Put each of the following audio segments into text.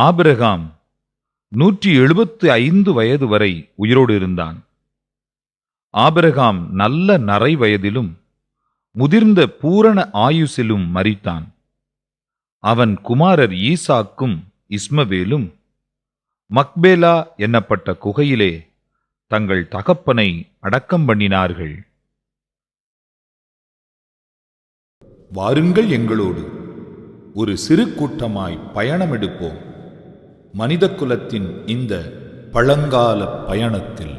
Abraham 175 வயது வரை உயிரோடு இருந்தான். ஆபிரகாம் நல்ல நரை வயதிலும் முதிர்ந்த பூரண ஆயுசிலும் மரித்தான். அவன் குமாரர் ஈசாக்கும் இஸ்மவேலும் மக்பேலா என்னப்பட்ட குகையிலே தங்கள் தகப்பனை அடக்கம் பண்ணினார்கள். வாருங்கள், எங்களோடு ஒரு சிறு கூட்டமாய் பயணமெடுப்போம் மனித குலத்தின் இந்த பழங்கால பயணத்தில்.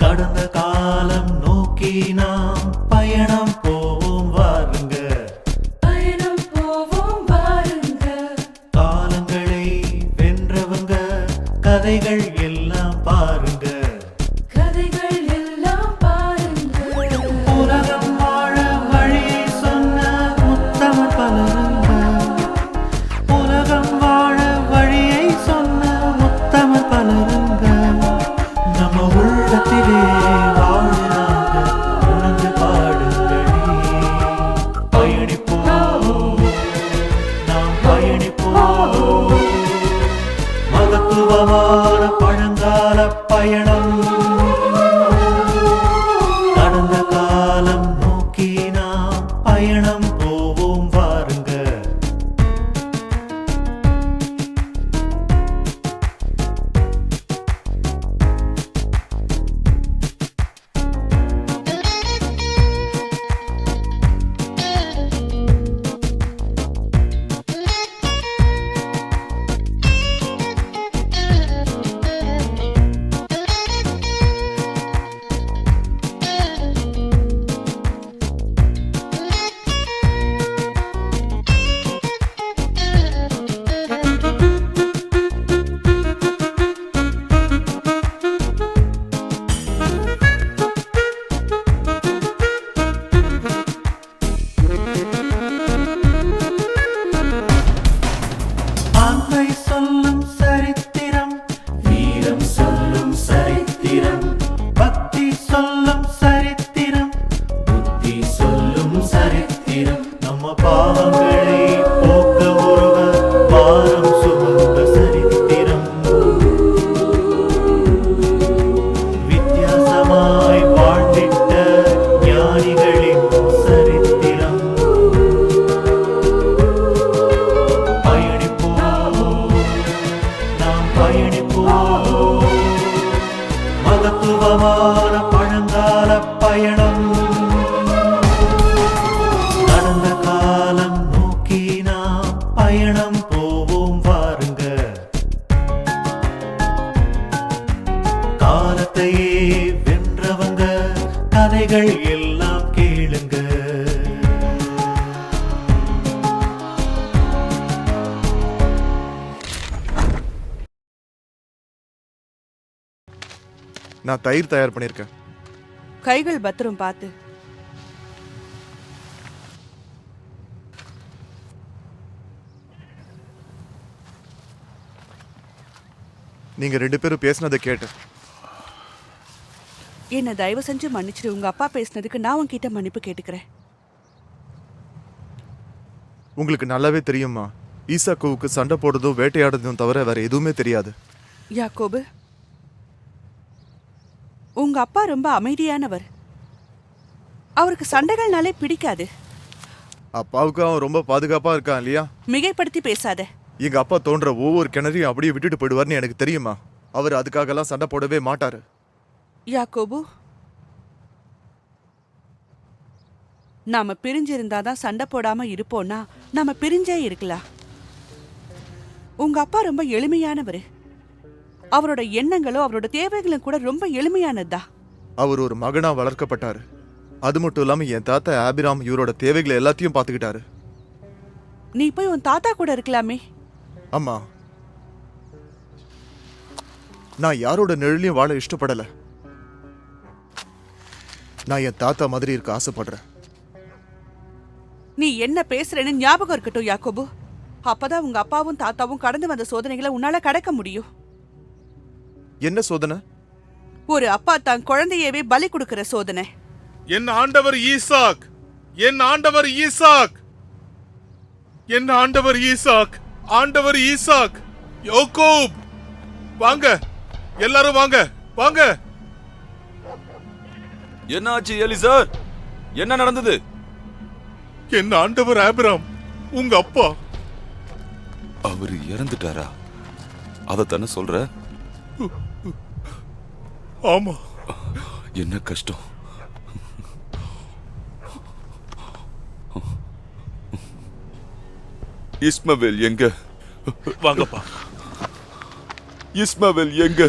கடந்த காலம் நோக்கி நாம் பயணம் போவோம் வாருங்க, பயணம் போவோம் வாருங்க. காலங்களை வென்றவங்க கதைகள் எல்லாம் பாருங்க, கதைகள் எல்லாம் பாருங்க. உலகம் வாழ வழியை சொன்ன உத்தமர் பலருங்க, உலகம் வாழ வழியை சொன்ன உத்தமர் பலருங்க. நம்ம உள்ளத்திலே வாழ்கிறாங்க, உணர்ந்து பாடுங்களே. பயணிப்போம், நாம் பயணிப்போம், மகத்துவமான பழங்கால பயணம். கடந்த காலம் நோக்கி நாம் பயணம் போவோம் வாருங்க. ஆண்மை சொல்லும் சரித்திரம், வீரம் சொல்லும் சரித்திரம், பக்தி சொல்லும் சரித்திரம், புத்தி சொல்லும் சரித்திரம். நம்ம பாவங்களை போக்க ஒருவர் பாரம் சுமந்த சரித்திரம், வித்தியாசமாய் வாழ்ந்திட்ட ஞானிகளின் சரித்திரம். பயணிப்போம், நாம் பயணிப்போம், மகத்துவமான பழங்கால பயணம். கடந்த காலம் நோக்கி நாம் பயணம் போவோம் வாருங்க. காலத்தையே வென்றவங்க கதைகள் எல்லாம் கேளுங்க. நான் தயிர் தயார் பண்ணியிருக்கேன். கைகள் பத்திரம் பார்த்து. நீங்க 2 பேரும் பேசினதை கேட்டு என்ன தயவு செஞ்சு மன்னிச்சிடு. உங்க அப்பா பேசினதுக்கு நான் உன்கிட்ட மன்னிப்பு கேட்டுக்கிறேன். உங்களுக்கு நல்லாவே தெரியுமா, ஈசாக்குவுக்கு சண்டை போடுறதும் வேட்டையாடுறதும் தவிர வேற எதுவுமே தெரியாது. யாக்கோபு, உங்க அப்பா ரொம்ப அமைதியானவர். அவருக்கு சண்டைகள்னாலே பிடிக்காது. அப்பாவுக்கு அவன் ரொம்ப பாதுகாப்பா இருக்கான் இல்லையா? மிகைப்படுத்தி பேசாத. எங்க அப்பா தோன்ற ஒவ்வொரு கிணறையும் அப்படியே விட்டுட்டு போயிடுவார்னு எனக்கு தெரியுமா. அவர் அதுக்காகலாம் சண்டை போடவே மாட்டாரு. யாக்கோபு, நாம பிரிஞ்சிருந்தாதான் சண்டை போடாம இருப்போம்னா நாம பிரிஞ்சே இருக்கலாம். உங்க அப்பா ரொம்ப எளிமையானவர். அவரோட எண்ணங்களும் அவரோட தேவைகளும் கூட ரொம்ப எளிமையானதா. அவர் ஒரு மகனா வளர்க்கப்பட்டாரு. அது மட்டும் இல்லாம என் தாத்தா ஆபிராம் இவரோட தேவைகளை எல்லாத்தையும் பார்த்துக்கிட்டாரு. நீ போய் உன் தாத்தா கூட இருக்கலாமே. அம்மா, நான் யாரோட நிழலையும் வாழ இஷ்டப்படல. நான் என் தாத்தா மாதிரி இருக்க ஆசைப்படுறேன். நீ என்ன பேசுறேன்னு ஞாபகம் இருக்கட்டும் யாக்கோபு. அப்பதான் உங்க அப்பாவும் தாத்தாவும் கடந்து வந்த சோதனைகளை உன்னால கடக்க முடியும். என்ன சோதனை? ஒரு அப்பா தான் குழந்தையவே பலி கொடுக்கிற சோதனை. என் ஆண்டவர் ஈசாக், என் ஆண்டவர் ஈசாக், என் ஆண்டவர் ஈசாக், ஆண்டவர் ஈசாக், யாக்கோப், வாங்க, எல்லாரும் வாங்க, வாங்க. என்னாச்சு எலிசார்? என்ன நடந்தது? என் ஆண்டவர் ஆபிராம், உங்க அப்பா. அவரு இறந்துட்டாரா? அதத்தானே சொல்ற? ஆமா. என்ன கஷ்டம். இஸ்மவேல் எங்க? வாங்கப்பா. இஸ்மவேல் எங்க?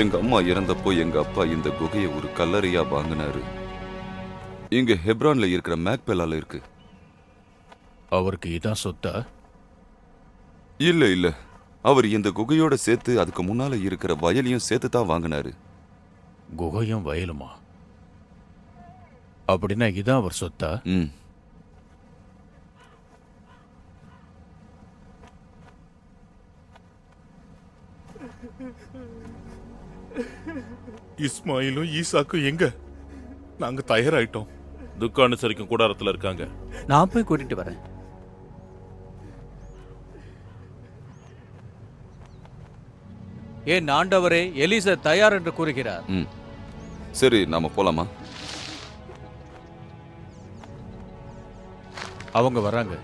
எங்க அம்மா இறந்தப்போ எங்க அப்பா இந்த குகையை ஒரு கல்லறையா வாங்கினாரு. இங்க ஹெப்ரான்ல இருக்கிற மேக்பெலால இருக்கு. அவருக்கு இதான் சொத்தா? இல்ல இல்ல, அவர் இந்த குகையோட சேர்த்து அதுக்கு முன்னால இருக்கிற வயலையும் சேர்த்து தான் வாங்கினாரு. குகையும் வயலுமா? அப்படின்னா இதான் அவர் சொத்தா? ம். இஸ்மாயிலும் ஈசாக்கும் எங்க? நாங்க தயாராயிட்டோம். துக்க அனுசரிக்கும் கூடாரத்துல இருக்காங்க. நான் போய் கூட்டிட்டு வரேன். ஏன் ஆண்டவரே, எலிசா தயார் என்று கூறுகிறார். ம். சரி, நாம போலாமா? அவங்க வராங்க.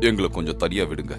எங்களை கொஞ்சம் தனியா விடுங்க.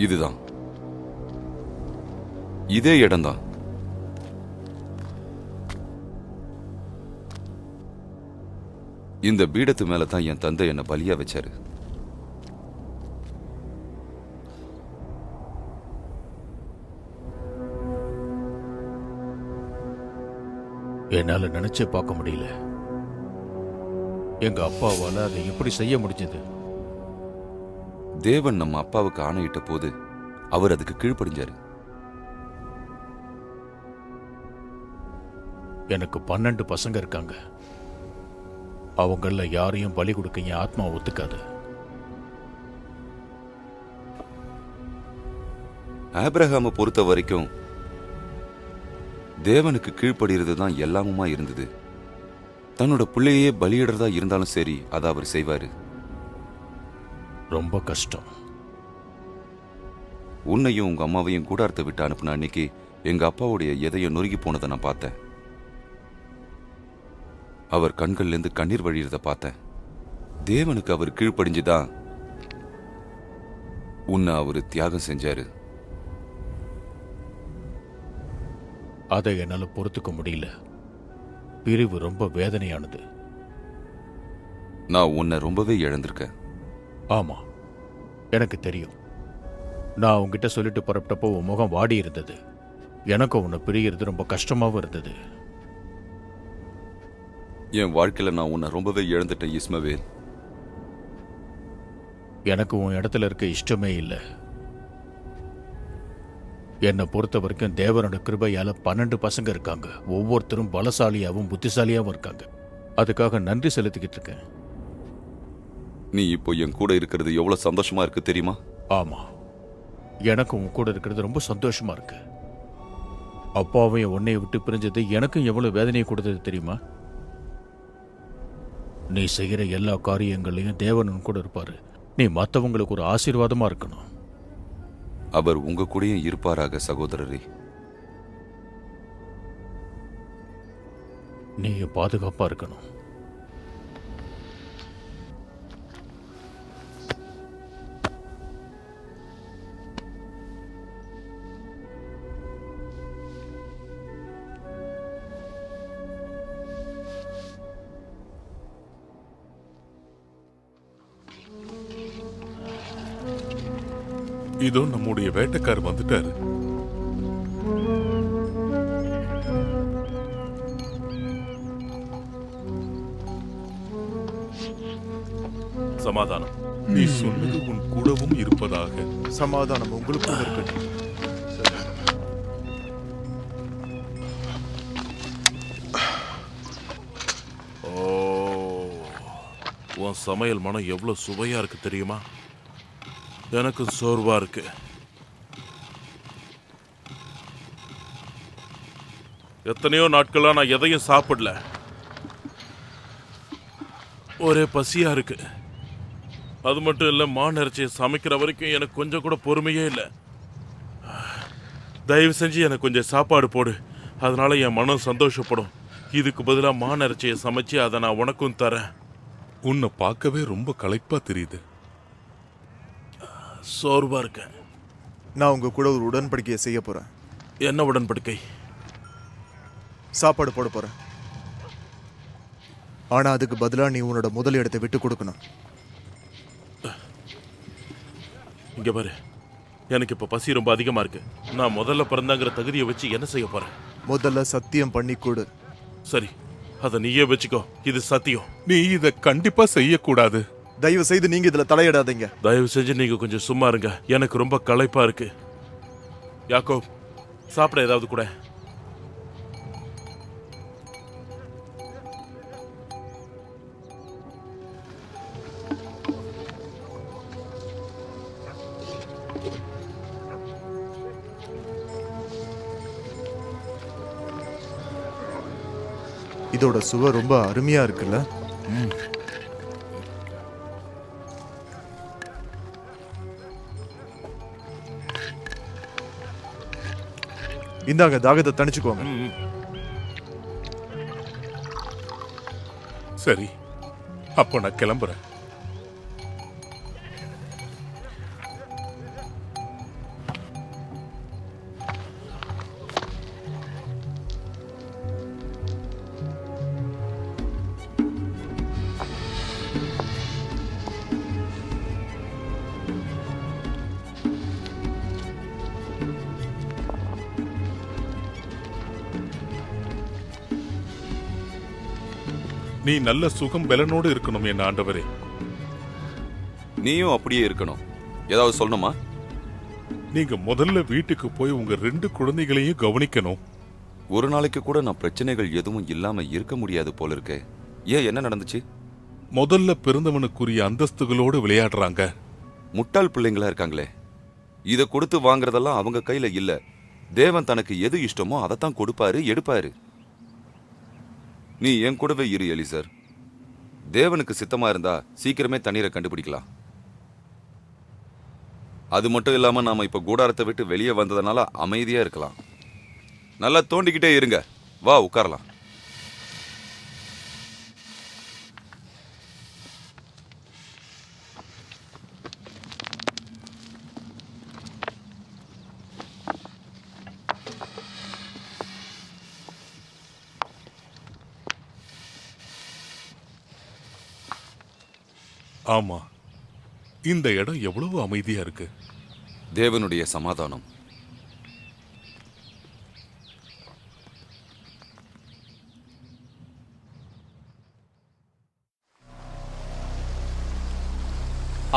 இதுதான், இதே இடம்தான். இந்த பீடத்து மேல தான் என் தந்தை என்ன பலியா வச்சாரு. என்னால நினைச்சே பார்க்க முடியல. எங்க அப்பாவால அதை எப்படி செய்ய முடிஞ்சது? தேவன் நம்ம அப்பாவுக்கு ஆணையிட்ட போது அவர் அதுக்கு கீழ்ப்படிஞ்சாரு. எனக்கு 12 பசங்க இருக்காங்க. அவங்கள யாரையும் பலி கொடுக்க என் ஆத்மா ஒத்துக்காது. ஆபிரகாமை பொறுத்த வரைக்கும் தேவனுக்கு கீழ்ப்படுகிறது தான் எல்லாமுமா இருந்தது. தன்னோட பிள்ளையே பலியிடுறதா இருந்தாலும் சரி, அதை அவர் செய்வாரு. ரொம்ப கஷ்டம். உன்னையும் உங்க அம்மாவையும் கூடாரத்தை விட்டு அனுப்புன அன்னைக்கு எங்க அப்பாவுடைய எதையும் நொறுங்கி போனதை நான் பார்த்தேன். அவர் கண்கள்ல இருந்து கண்ணீர் வழியறத பார்த்தேன். தேவனுக்கு அவர் கீழ்ப்படிஞ்சுதான் உன்னை அவரு தியாகம் செஞ்சாரு. அதை என்னால பொறுத்துக்க முடியல. பிரிவு ரொம்ப வேதனையானது. நான் உன்னை ரொம்பவே இழந்திருக்கேன். ஆமா, எனக்கு தெரியும். நான் உங்ககிட்ட சொல்லிட்டு புறப்பட்டப்போ உன் முகம் வாடி இருந்தது. எனக்கும் உன்னை பிரிகிறது ரொம்ப கஷ்டமாவும் இருந்தது. என் வாழ்க்கையில நான் உன்னை ரொம்பவே இழந்துட்டேன் இஸ்மவேல். எனக்கு உன் இடத்துல இருக்க இஷ்டமே இல்லை. என்னை பொறுத்த வரைக்கும் தேவனோட கிருபையால 12 பசங்க இருக்காங்க. ஒவ்வொருத்தரும் பலசாலியாவும் புத்திசாலியாவும் இருக்காங்க. அதுக்காக நன்றி செலுத்திக்கிட்டு இருக்கேன். நீ இப்போ என் கூட இருக்கிறது எவ்வளவு சந்தோஷமா இருக்கு தெரியுமா? ஆமா, எனக்கும் உன் கூட இருக்கிறது ரொம்ப சந்தோஷமா இருக்கு. அப்பாவையும் உன்னைய விட்டு பிரிஞ்சது எனக்கும் எவ்வளவு வேதனையை கொடுத்தது தெரியுமா? நீ செய்கிற எல்லா காரியங்களையும் தேவன் உன் கூட இருப்பாரு. நீ மற்றவங்களுக்கு ஒரு ஆசீர்வாதமா இருக்கணும். அவர் உங்க கூடயும் இருப்பாராக சகோதரரே. நீயும் பாதுகாப்பா இருக்கணும். இதோ நம்முடைய வேட்டைக்கார் வந்துட்டாரு. சமாதானம். நீ சொன்னது உன் கூடவும் இருப்பதாக. சமாதானம் உங்களுக்கும் இருக்கட்டும். ஓ, உன் சமையல் மனம் எவ்வளவு சுவையா இருக்கு தெரியுமா? எனக்கு சோர்வா இருக்கு. எத்தனையோ நாட்களா நான் எதையும் சாப்பிடல. ஒரே பசியா இருக்கு. அது மட்டும் இல்ல, மான் இறைச்சியை சமைக்கிற வரைக்கும் எனக்கு கொஞ்சம் கூட பொறுமையே இல்லை. தயவு செஞ்சு எனக்கு கொஞ்சம் சாப்பாடு போடு. அதனால என் மனம் சந்தோஷப்படும். இதுக்கு பதிலாக மான் இறைச்சியை சமைச்சு அதை நான் உனக்கும் தரேன். உன்னை பார்க்கவே ரொம்ப களைப்பா தெரியுது. சோர்வா இருக்கேன். நான் உங்க கூட ஒரு உடன்படிக்கையை செய்ய போறேன். என்ன உடன்படிக்கை? சாப்பாடு போட போறேன். ஆனா அதுக்கு பதிலா நீ உன்னோட முதல் இடத்தை விட்டு கொடுக்கணும். இங்க பாரு, எனக்கு இப்ப பசி ரொம்ப அதிகமா இருக்கு. நான் முதல்ல பிறந்தாங்கிற தகுதியை வச்சு என்ன செய்ய போறேன்? முதல்ல சத்தியம் பண்ணி கொடு. சரி, அதை நீயே வச்சுக்கோ. இது சத்தியம். நீ இத கண்டிப்பா செய்யக்கூடாது. தயவு செய்து நீங்க இதுல தலையிடாதீங்க. தயவு செஞ்சு நீங்க கொஞ்சம் சும்மா இருங்க. எனக்கு ரொம்ப களைப்பா இருக்கு. யாக்கோ, சாப்பிட ஏதாவது கூட. இதோட சுவை ரொம்ப அருமையா இருக்குல்ல? இந்தாங்க, தாகத்தை தணிச்சுக்கோங்க. சரி, அப்போ நான் கிளம்புறேன். நீ நல்ல சுகம் பலனோடு இருக்கணும் என் ஆண்டவரே. நீயும் அப்படியே இருக்கணும். ஏதாவது சொல்லணுமா? நீங்க முதல்ல வீட்டுக்கு போய் உங்க 2 குழந்தைகளையும் கவனிக்கணும். ஒரு நாளைக்கு கூட நான் பிரச்சனைகள் எதுவும் இல்லாம இருக்க முடியாது போல இருக்கே. ஏன், என்ன நடந்துச்சு? முதல்ல பிறந்தவனுக்குரிய அந்தஸ்துகளோடு விளையாடுறாங்க. முட்டாள் பிள்ளைங்களா இருக்காங்களே. இதை கொடுத்து வாங்குறதெல்லாம் அவங்க கையில இல்ல. தேவன் தனக்கு எது இஷ்டமோ அதைத்தான் கொடுப்பாரு, எடுப்பாரு. நீ என் கூடவே இரு எலிசர். தேவனுக்கு சித்தமா இருந்தா சீக்கிரமே தண்ணீரை கண்டுபிடிக்கலாம். அது மட்டும் இல்லாம நாம இப்ப கூடாரத்தை விட்டு வெளியே வந்ததுனால அமைதியா இருக்கலாம். நல்லா தோண்டிக்கிட்டே இருங்க. வா, உட்காரலாம். ஆமா, இந்த இடம் எவ்வளவு அமைதியா இருக்கு. தேவனுடைய சமாதானம்.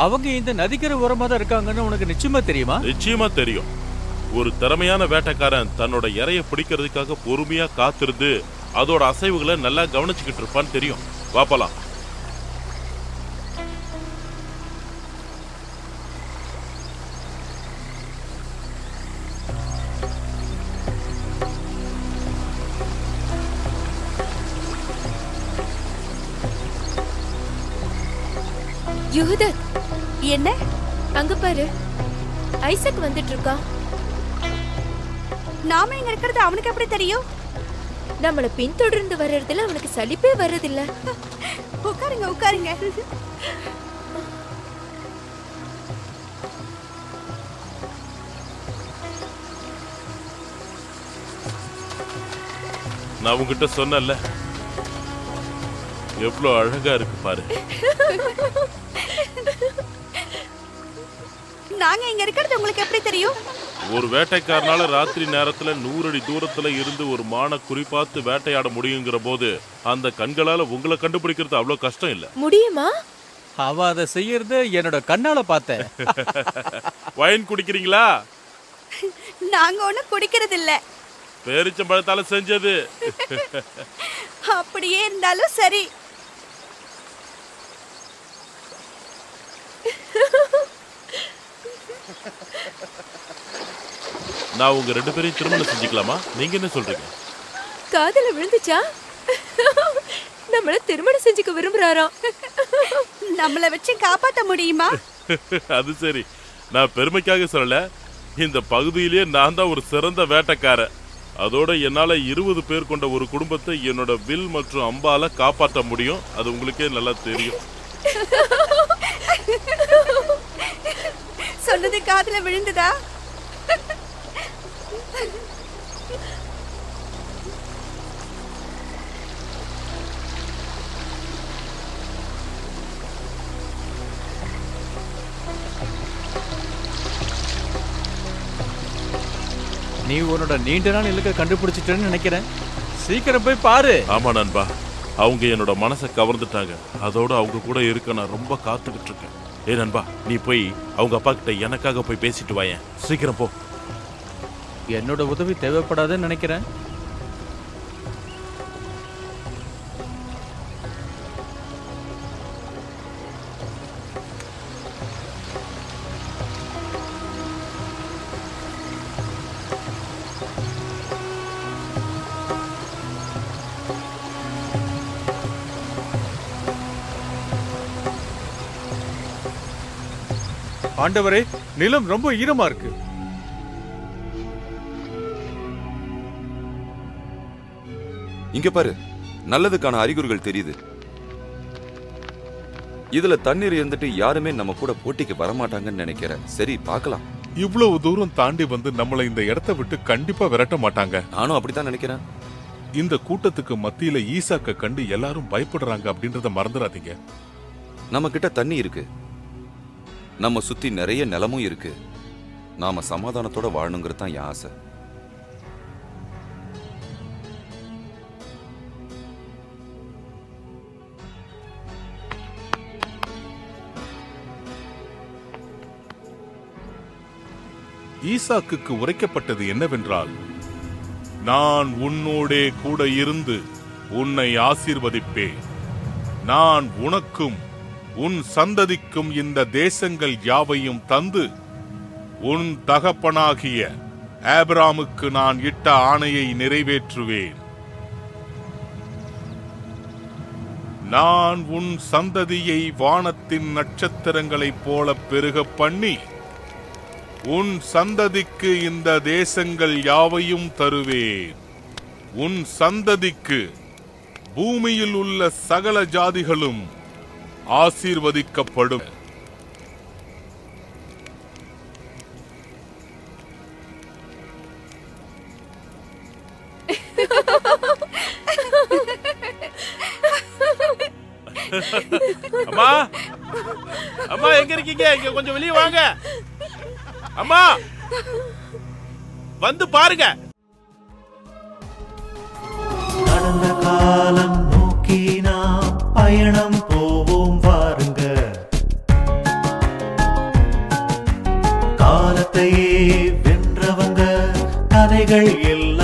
அவங்க இந்த நதிக்கரை ஓரமா தான் இருக்காங்கன்னு உனக்கு நிச்சயமா தெரியுமா? நிச்சயமா தெரியும். ஒரு திறமையான வேட்டைக்காரன் தன்னோட இரைய பிடிக்கிறதுக்காக பொறுமையா காத்திருந்து அதோட அசைவுகளை நல்லா கவனிச்சுக்கிட்டு இருப்பான்னு தெரியும். வாப்பலாம். யூதத், என்ன? அங்க பாரு, ஐசக் வந்துட்டு இருக்கான். நாம இங்க இருக்கிறது அவனுக்கு எப்படி தெரியும்? நம்மள பின்தொடர்ந்து வர்றதுல அவனுக்கு சலிப்பே வர்றதில்ல. உட்காருங்க, உட்காருங்க. நான் உங்ககிட்ட சொன்னேன்ல, எவ்வளவு அழகா இருக்கு பாரு. நாங்க இங்க இருக்கிறது உங்களுக்கு எப்படி தெரியும்? ஒரு வேட்டைக்காரனால ராத்திரி நேரத்துல 100 அடி தூரத்துல இருந்து ஒரு மானை குறிப்பாத்து வேட்டையாட முடியுங்கிற போது அந்த கண்களால உங்களை கண்டுபிடிக்கிறது அவ்வளவு கஷ்டம் இல்ல. முடியுமா? அவ அதை செய்யறது என்னோட கண்ணால பார்த்தேன். வைன் குடிக்கிறீங்களா? நாங்க ஒண்ணும் குடிக்கிறது இல்ல. பேரிச்சம்பழத்தால செஞ்சது. அப்படியே இருந்தாலும் சரி. நான் உங்க 2 பேரையும் திருமணம் செஞ்சுக்கலாமா? நீங்க என்ன சொல்றீங்க? காதல விழுந்துச்சா? நம்மள திருமணம் செஞ்சுக்க விரும்புறாராம். நம்மள வச்சு காப்பாத்த முடியுமா? அது சரி, நான் பெருமைக்காக சொல்லல. இந்த பகுதியிலேயே நான் தான் ஒரு சிறந்த வேட்டைக்காரன். அதோட என்னால 20 பேர் கொண்ட ஒரு குடும்பத்தை என்னோட வில் மற்றும் அம்பால காப்பாற்ற முடியும். அது உங்களுக்கே நல்லா தெரியும். சொன்னது காதுல விழுந்ததா? நீ உன்னோட நீண்ட நாள் இலக்க கண்டுபிடிச்சிட்டேன்னு நினைக்கிறேன். சீக்கிரம் போய் பாரு. ஆமா நண்பா, அவங்க என்னோட மனசை கவர்ந்துட்டாங்க. அதோட அவங்க கூட இருக்க நான் ரொம்ப காத்துக்கிட்டு இருக்கேன். ஏ நண்பா, நீ போய் அவங்க அப்பா கிட்ட எனக்காக போய் பேசிட்டு வாயேன். சீக்கிரம் போ. என்னோட உதவி தேவைப்படாதுன்னு நினைக்கிறேன். ஆண்டவரே, நிலம் ரொம்ப ஈரமா இருக்கு. இங்க பாரு, நல்லதுக்கான அறிகுறிகள் தெரியுது. இதுல தண்ணீர் இருந்துட்டு யாருமே நம்ம கூட போட்டிக்கு வரமாட்டாங்கன்னு நினைக்கிறேன். சரி, பார்க்கலாம். இவ்வளவு தூரம் தாண்டி வந்து நம்மளை இந்த இடத்தை விட்டு கண்டிப்பா விரட்ட மாட்டாங்க. நானும் அப்படித்தான் நினைக்கிறேன். இந்த கூட்டத்துக்கு மத்தியில ஈசாக்க கண்டு எல்லாரும் பயப்படுறாங்க அப்படின்றத மறந்துடாதீங்க. நம்ம கிட்ட தண்ணி இருக்கு, நம்ம சுத்தி நிறைய நிலமும் இருக்கு. நாம சமாதானத்தோட வாழணுங்கிறது தான் என் ஆசை. ஈசாக்குக்கு உரைக்கப்பட்டது என்னவென்றால், நான் உன்னோடே கூட இருந்து உன்னை ஆசீர்வதிப்பேன். நான் உனக்கும் உன் சந்ததிக்கும் இந்த தேசங்கள் யாவையும் தந்து உன் தகப்பனாகிய ஆபிரகாமுக்கு நான் இட்ட ஆணையை நிறைவேற்றுவேன். நான் உன் சந்ததியை வானத்தின் நட்சத்திரங்களைப் போல பெருக பண்ணி உன் சந்ததிக்கு இந்த தேசங்கள் யாவையும் தருவேன். உன் சந்ததிக்கு பூமியில் உள்ள சகல ஜாதிகளும் ஆசீர்வதிக்கப்படும். அம்மா, அம்மா எங்க இருக்கீங்க? இங்க கொஞ்சம் வெளியே வாங்க. அம்மா, வந்து பாருங்க. கடந்த காலம் நோக்கி நாம் பயணம் போவோம் வாருங்க. காலத்தையே வென்றவங்க கதைகள் எல்லாம்